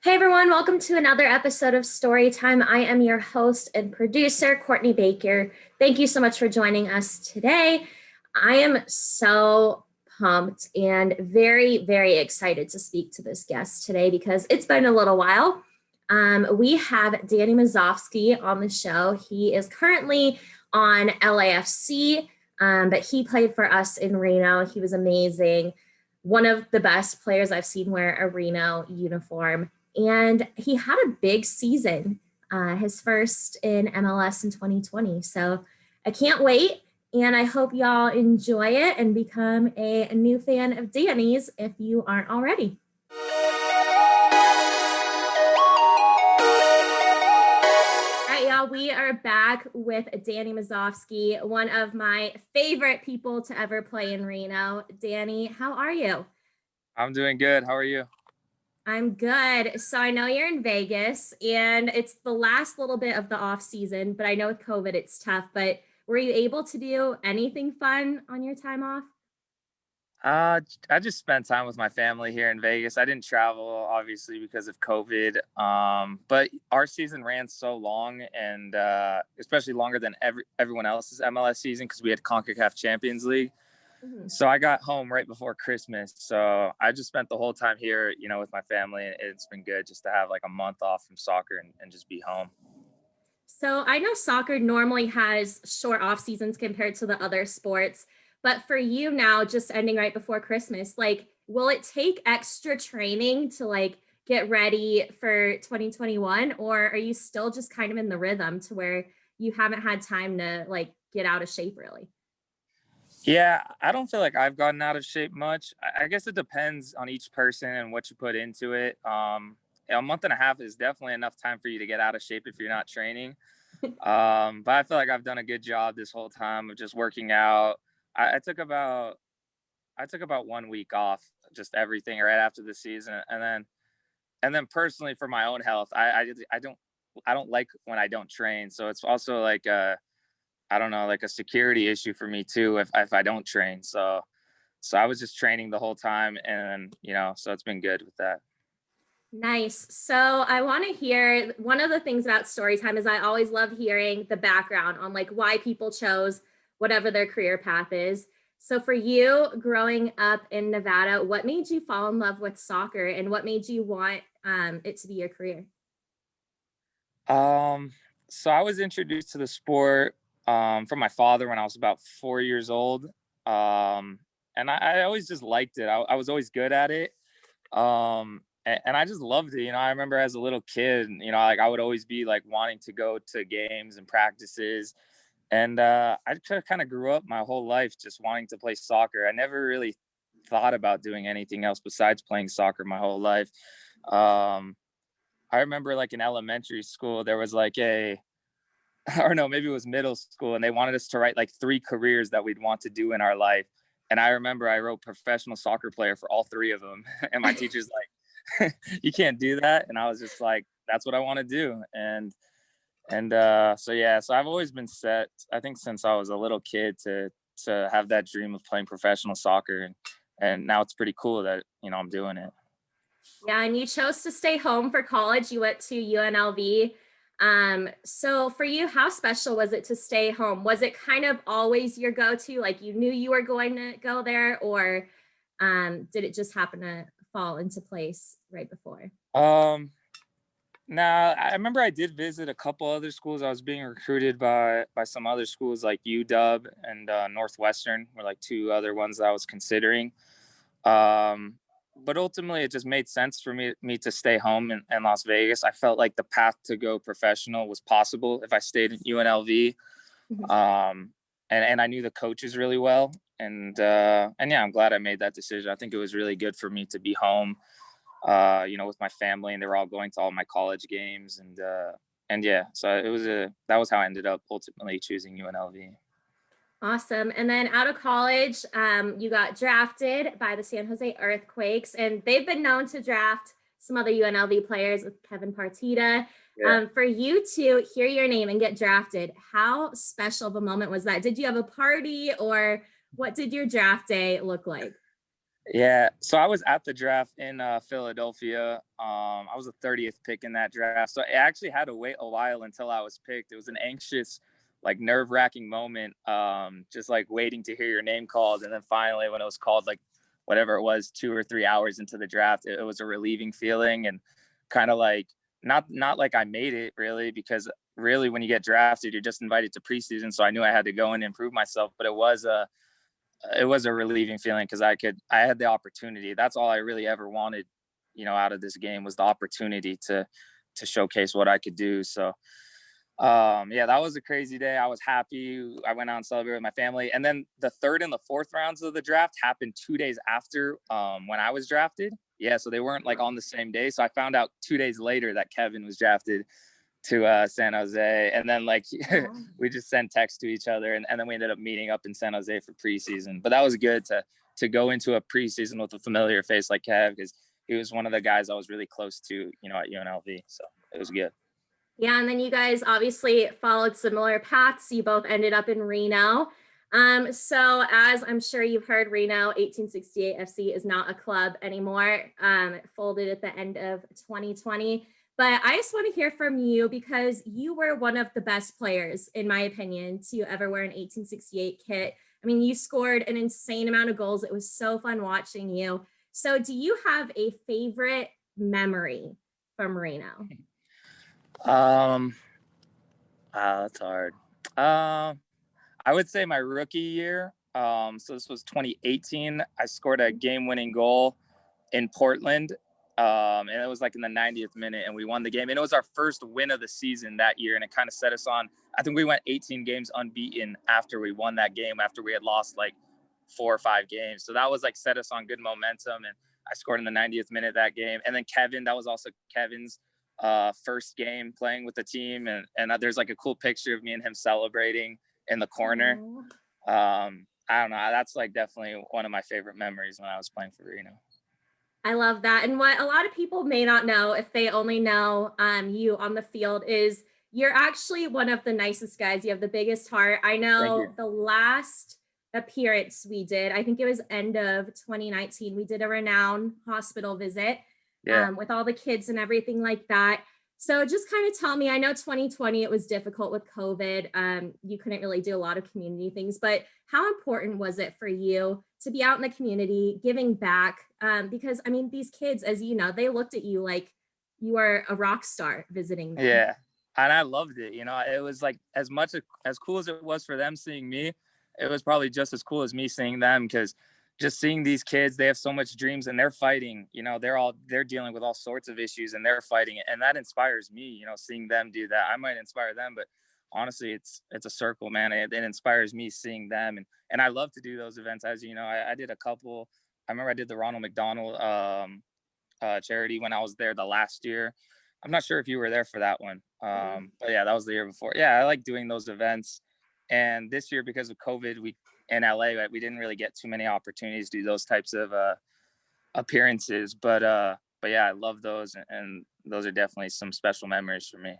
Hey everyone, welcome to another episode of Storytime. I am your host and producer, Courtney Baker. Thank you so much for joining us today. I am so pumped and very, very excited to speak to this guest today because it's been a little while. We have Danny Musovski on the show. He is currently on LAFC, but he played for us in Reno. He was amazing. One of the best players I've seen wear a Reno uniform. And he had a big season, his first in MLS in 2020. So I can't wait. And I hope y'all enjoy it and become a new fan of Danny's if you aren't already. All right, y'all, we are back with Danny Musovski, one of my favorite people to ever play in Reno. Danny, how are you? I'm doing good. How are you? I'm good. So I know you're in Vegas and it's the last little bit of the off season, but I know with COVID it's tough. But were you able to do anything fun on your time off? I just spent time with my family here in Vegas. I didn't travel, obviously, because of COVID. But our season ran so long, and especially longer than everyone else's MLS season because we had CONCACAF Champions League. Mhm. So I got home right before Christmas. So I just spent the whole time here, with my family. And it's been good just to have like a month off from soccer and just be home. So I know soccer normally has short off seasons compared to the other sports, but for you now, just ending right before Christmas, like, will it take extra training to get ready for 2021, or are you still just kind of in the rhythm to where you haven't had time to get out of shape really? Yeah, I don't feel like I've gotten out of shape much. I guess it depends on each person and what you put into it. A month and a half is definitely enough time for you to get out of shape if you're not training. But I feel like I've done a good job this whole time of just working out. I, I took about I took about 1 week off, just everything right after the season, and then personally for my own health, I don't like when I don't train. So it's also like I don't know, like a security issue for me too if I don't train. So I was just training the whole time, and so it's been good with that. Nice. So I want to hear one of the things about story time is I always love hearing the background on why people chose whatever their career path is. So for you growing up in Nevada, what made you fall in love with soccer and what made you want it to be your career? Um, so I was introduced to the sport from my father when I was about 4 years old. Um, and I always just liked it. I was always good at it. And I just loved it. I remember as a little kid, like I would always be like wanting to go to games and practices. And I kind of grew up my whole life just wanting to play soccer. I never really thought about doing anything else besides playing soccer my whole life. Um, I remember like in elementary school, there was like or no, maybe it was middle school, and they wanted us to write like 3 careers that we'd want to do in our life. And I remember I wrote professional soccer player for all 3 of them. And my teacher's like, you can't do that. And I was just like, that's what I want to do. So yeah, so I've always been set, I think since I was a little kid to have that dream of playing professional soccer. And now it's pretty cool that, I'm doing it. Yeah, and you chose to stay home for college. You went to UNLV. So for you, how special was it to stay home? Was it kind of always your go-to? Like you knew you were going to go there, or did it just happen to fall into place right before? Um, Now, I remember I did visit a couple other schools. I was being recruited by some other schools like UW and Northwestern were like 2 other ones that I was considering. Um, but ultimately, it just made sense for me to stay home in Las Vegas. I felt like the path to go professional was possible if I stayed at UNLV. Mhm. Um, and I knew the coaches really well. And yeah, I'm glad I made that decision. I think it was really good for me to be home, with my family, and they were all going to all my college games, and yeah, so that was how I ended up ultimately choosing UNLV. Awesome. And then out of college, you got drafted by the San Jose Earthquakes, and they've been known to draft some other UNLV players with Kevin Partita. Yeah. For you to hear your name and get drafted, how special of a moment was that? Did you have a party, or what did your draft day look like? Yeah, so I was at the draft in Philadelphia. I was the 30th pick in that draft, so I actually had to wait a while until I was picked. It was an anxious, like nerve-wracking moment, just like waiting to hear your name called, and then finally, when it was called, like whatever it was, 2 or 3 hours into the draft, it was a relieving feeling, and kind of like not like I made it really, because really when you get drafted, you're just invited to preseason, so I knew I had to go in and prove myself, but it was a relieving feeling because I had the opportunity. That's all I really ever wanted, out of this game, was the opportunity to showcase what I could do. So yeah, that was a crazy day. I was happy. I went out and celebrated with my family. And then the third and the fourth rounds of the draft happened 2 days after when I was drafted. Yeah, so they weren't like on the same day. So I found out 2 days later that Kevin was drafted to San Jose, and then like we just sent texts to each other, and then we ended up meeting up in San Jose for preseason. But that was good to go into a preseason with a familiar face like Kev, because he was one of the guys I was really close to, at UNLV. So it was good. Yeah, and then you guys obviously followed similar paths. You both ended up in Reno. So as I'm sure you've heard, Reno 1868 FC is not a club anymore. It folded at the end of 2020. But I just want to hear from you, because you were one of the best players, in my opinion, to ever wear an 1868 kit. I mean, you scored an insane amount of goals. It was so fun watching you. So do you have a favorite memory from Reno? That's hard. I would say my rookie year. So this was 2018. I scored a game-winning goal in Portland, and it was like in the 90th minute, and we won the game. And it was our first win of the season that year, and it kind of set us on. I think we went 18 games unbeaten after we won that game, after we had lost like 4 or 5 games. So that was like set us on good momentum, and I scored in the 90th minute that game. And then Kevin, that was also Kevin's first game playing with the team, and there's like a cool picture of me and him celebrating in the corner. I don't know. That's like definitely one of my favorite memories when I was playing for Reno. I love that. And what a lot of people may not know, if they only know you on the field, is you're actually one of the nicest guys. You have the biggest heart. I know the last appearance we did, I think it was end of 2019, we did a Renown hospital visit with all the kids and everything like that. So just kind of tell me, I know 2020, it was difficult with COVID. You couldn't really do a lot of community things, but how important was it for you to be out in the community, giving back? Because I mean, these kids, as you know, they looked at you like you were a rock star visiting them. Yeah. And I loved it. It was like as cool as it was for them seeing me, it was probably just as cool as me seeing them, because just seeing these kids, they have so much dreams and they're fighting, they're dealing with all sorts of issues and they're fighting it. And that inspires me, seeing them do that. I might inspire them, but honestly, it's a circle, man. It inspires me seeing them. And I love to do those events. As you know, I did a couple. I remember I did the Ronald McDonald charity when I was there the last year. I'm not sure if you were there for that one. But yeah, that was the year before. Yeah, I like doing those events. And this year, because of COVID, we in LA, we didn't really get too many opportunities to do those types of appearances. But yeah, I love those, and those are definitely some special memories for me.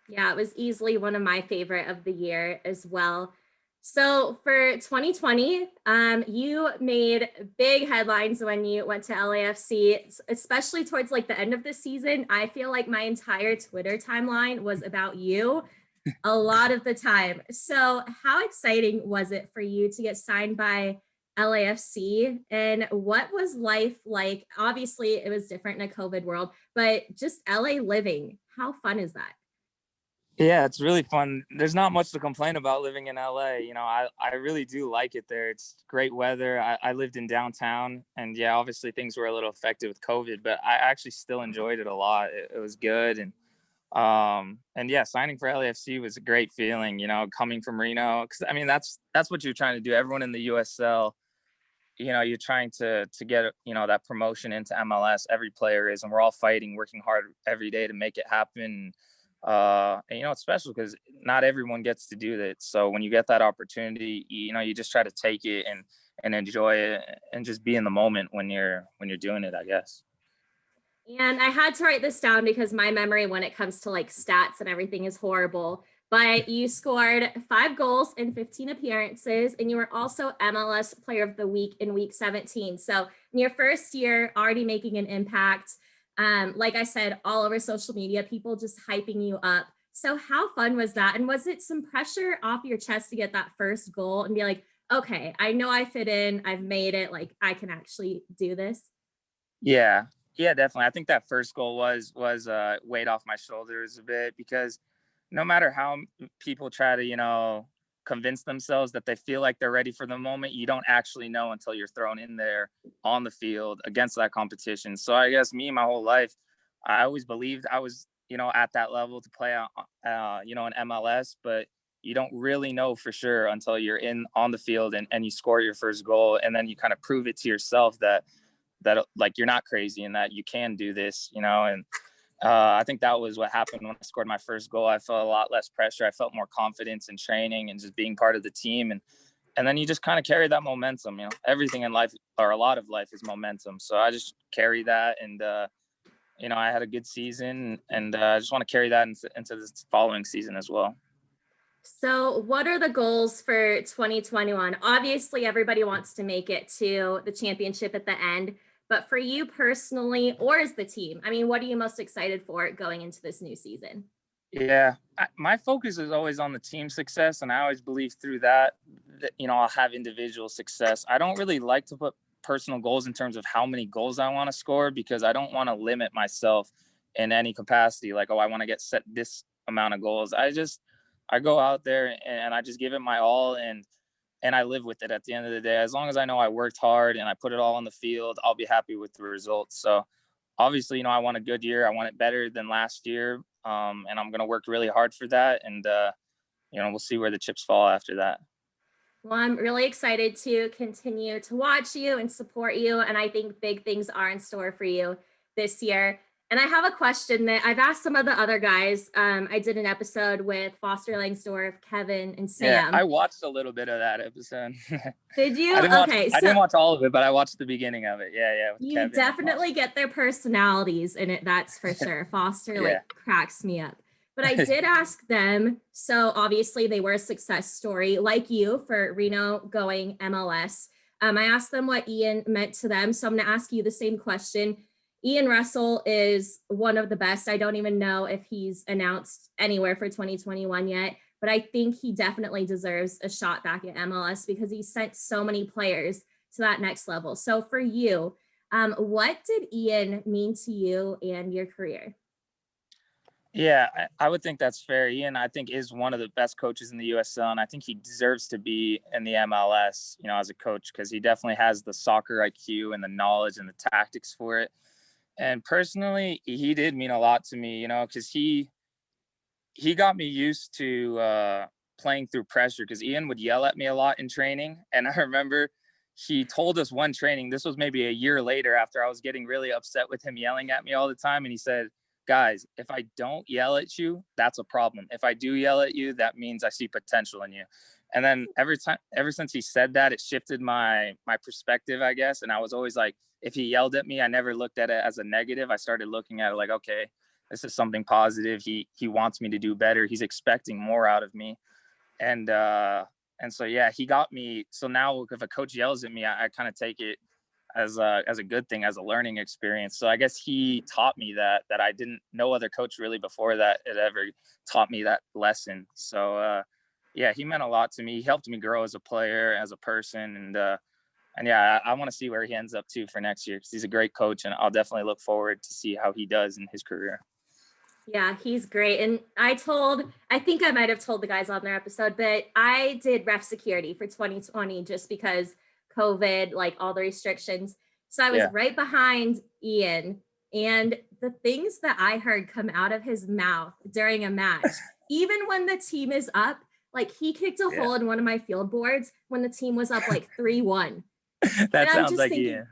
Yeah, it was easily one of my favorite of the year as well. So for 2020, you made big headlines when you went to LAFC, especially towards like the end of the season. I feel like my entire Twitter timeline was about you a lot of the time. So how exciting was it for you to get signed by LAFC? And what was life like? Obviously, it was different in a COVID world, but just LA living, how fun is that? Yeah, it's really fun. There's not much to complain about living in LA. I really do like it there. It's great weather. I lived in downtown, and yeah, obviously things were a little affected with COVID, but I actually still enjoyed it a lot. It was good. And yeah, signing for LAFC was a great feeling, coming from Reno. Cause I mean, that's what you're trying to do. Everyone in the USL, you're trying to get, that promotion into MLS. Every player is, and we're all fighting, working hard every day to make it happen. And it's special because not everyone gets to do that. So when you get that opportunity, you just try to take it and enjoy it and just be in the moment when you're doing it, I guess. And I had to write this down because my memory when it comes to like stats and everything is horrible. But you scored 5 goals in 15 appearances, and you were also MLS Player of the Week in week 17. So In your first year, already making an impact. Like I said, all over social media, people just hyping you up. So how fun was that? And was it some pressure off your chest to get that first goal and be like, okay, I know I fit in, I've made it, like I can actually do this? Yeah. Yeah, definitely. I think that first goal was weight off my shoulders a bit, because no matter how people try to, convince themselves that they feel like they're ready for the moment, you don't actually know until you're thrown in there on the field against that competition. So I guess me, my whole life, I always believed I was, at that level to play, in MLS, but you don't really know for sure until you're on the field and you score your first goal. And then you kind of prove it to yourself that like you're not crazy and that you can do this, and I think that was what happened when I scored my first goal. I felt a lot less pressure. I felt more confidence in training and just being part of the team. And then you just kind of carry that momentum. Everything in life, or a lot of life, is momentum. So I just carry that, and I had a good season, and I just want to carry that into this following season as well. So, what are the goals for 2021? Obviously, everybody wants to make it to the championship at the end, but for you personally, or as the team, I mean, what are you most excited for going into this new season? Yeah, my focus is always on the team success, and I always believe through that, I'll have individual success. I don't really like to put personal goals in terms of how many goals I want to score, because I don't want to limit myself in any capacity. Like, oh, I want to get set this amount of goals. I go out there and I just give it my all, and I live with it at the end of the day. As long as I know I worked hard and I put it all on the field, I'll be happy with the results. So obviously, I want a good year. I want it better than last year. And I'm going to work really hard for that. And, we'll see where the chips fall after that. Well, I'm really excited to continue to watch you and support you. And I think big things are in store for you this year. And I have a question that I've asked some of the other guys. I did an episode with Foster Langsdorff, Kevin, and Yeah, Sam. I watched a little bit of that episode. Did you? I didn't watch all of it, but I watched the beginning of it. Yeah, with You Kevin definitely get their personalities in it, that's for sure. Foster yeah. cracks me up. But I did ask them, so obviously they were a success story like you for Reno going MLS. I asked them what Ian meant to them, so I'm going to ask you the same question. Ian Russell is one of the best. I don't even know if he's announced anywhere for 2021 yet, but I think he definitely deserves a shot back at MLS because he sent so many players to that next level. So for you, what did Ian mean to you and your career? Yeah, I would think that's fair. Ian, I think, is one of the best coaches in the USL, and I think he deserves to be in the MLS, as a coach, because he definitely has the soccer IQ and the knowledge and the tactics for it. And personally, he did mean a lot to me, because he got me used to playing through pressure, because Ian would yell at me a lot in training. And I remember he told us one training, this was maybe a year later after I was getting really upset with him yelling at me all the time. And he said, guys, if I don't yell at you, that's a problem. If I do yell at you, that means I see potential in you. And then ever since he said that, it shifted my perspective, I guess. And I was always like, if he yelled at me, I never looked at it as a negative. I started looking at it like, okay, this is something positive. He wants me to do better. He's expecting more out of me. And so, yeah, he got me. So now if a coach yells at me, I kind of take it as a good thing, as a learning experience. So I guess he taught me that I didn't, no other coach really before that had ever taught me that lesson. So yeah, he meant a lot to me. He helped me grow as a player, as a person. And yeah, I want to see where he ends up too for next year, because he's a great coach, and I'll definitely look forward to see how he does in his career. Yeah, he's great. And I think I might have told the guys on their episode, but I did ref security for 2020 just because COVID, like all the restrictions. So I was right behind Ian. And the things that I heard come out of his mouth during a match, even when the team is up, like he kicked a hole in one of my field boards when the team was up like 3-1. That sounds like Ian.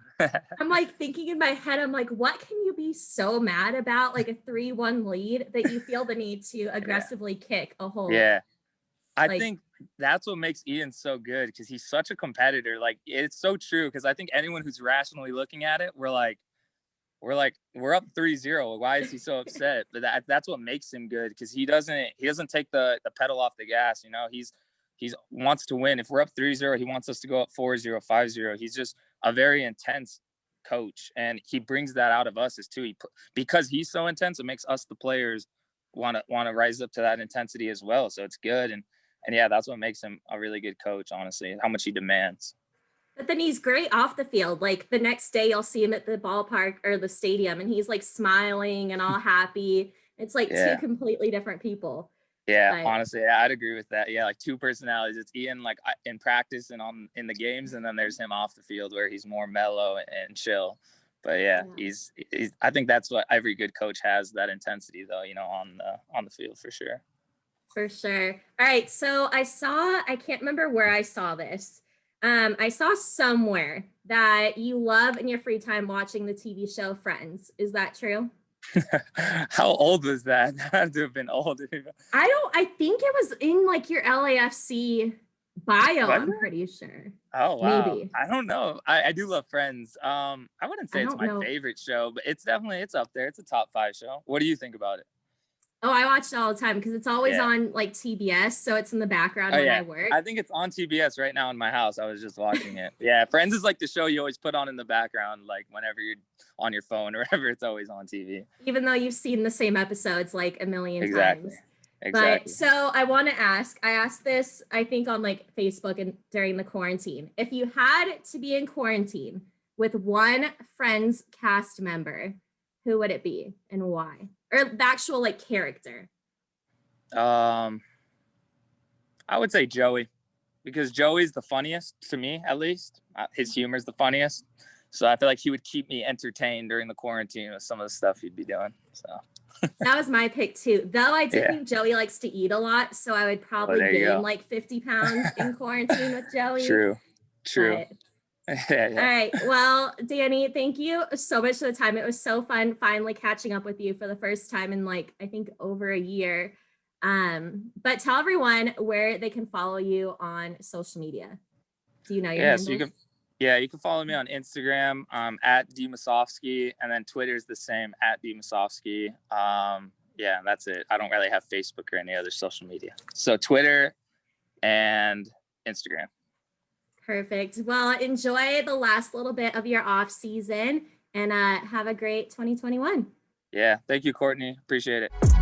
I'm like thinking in my head, I'm like, what can you be so mad about? Like a 3-1 lead that you feel the need to aggressively kick a hole. Yeah. I think that's what makes Ian so good, because he's such a competitor. Like, it's so true, because I think anyone who's rationally looking at it, we're up 3-0. Why is he so upset? But that's what makes him good, because he doesn't take the pedal off the gas. He's wants to win. If we're up 3-0, he wants us to go up 4-0, 5-0. He's just a very intense coach, and he brings that out of us as too. Because he's so intense, it makes us the players want to rise up to that intensity as well. So it's good, and yeah, that's what makes him a really good coach. Honestly, how much he demands. But then he's great off the field. Like the next day, you'll see him at the ballpark or the stadium, and he's like smiling and all happy. It's like two completely different people. Yeah, honestly, I'd agree with that. Yeah, like two personalities. It's Ian like in practice and in the games, and then there's him off the field where he's more mellow and chill. But yeah, he's I think that's what every good coach has, that intensity though, on the field for sure. For sure. All right, so I can't remember where I saw this. I saw somewhere that you love in your free time watching the TV show Friends. Is that true? How old was that? That had to have been old. I think it was in like your LAFC bio, I'm pretty sure. Oh, wow. Maybe. I don't know. I do love Friends. I wouldn't say it's my favorite show, but it's up there. It's a top 5 show. What do you think about it? Oh, I watch it all the time because it's always on like TBS, so it's in the background when I work. I think it's on TBS right now in my house. I was just watching it. Yeah, Friends is like the show you always put on in the background, like whenever you're on your phone or whatever, it's always on TV. Even though you've seen the same episodes like a million times. Exactly. But so I want to ask, I asked this, I think on like Facebook and during the quarantine. If you had to be in quarantine with one Friends cast member, who would it be and why? Or the actual like character? I would say Joey, because Joey's the funniest to me, at least. His humor is the funniest. So I feel like he would keep me entertained during the quarantine with some of the stuff he'd be doing. So that was my pick too. Though I do think Joey likes to eat a lot, so I would probably gain like 50 pounds in quarantine with Joey. True. But, all right. Well, Danny, thank you so much for the time. It was so fun finally catching up with you for the first time in like, I think over a year. But tell everyone where they can follow you on social media. Do you know your handles? So you can follow me on Instagram, at Musovski, and then Twitter's the same, at Musovski. That's it. I don't really have Facebook or any other social media. So Twitter and Instagram. Perfect. Well, enjoy the last little bit of your off season and have a great 2021. Yeah. Thank you, Courtney. Appreciate it.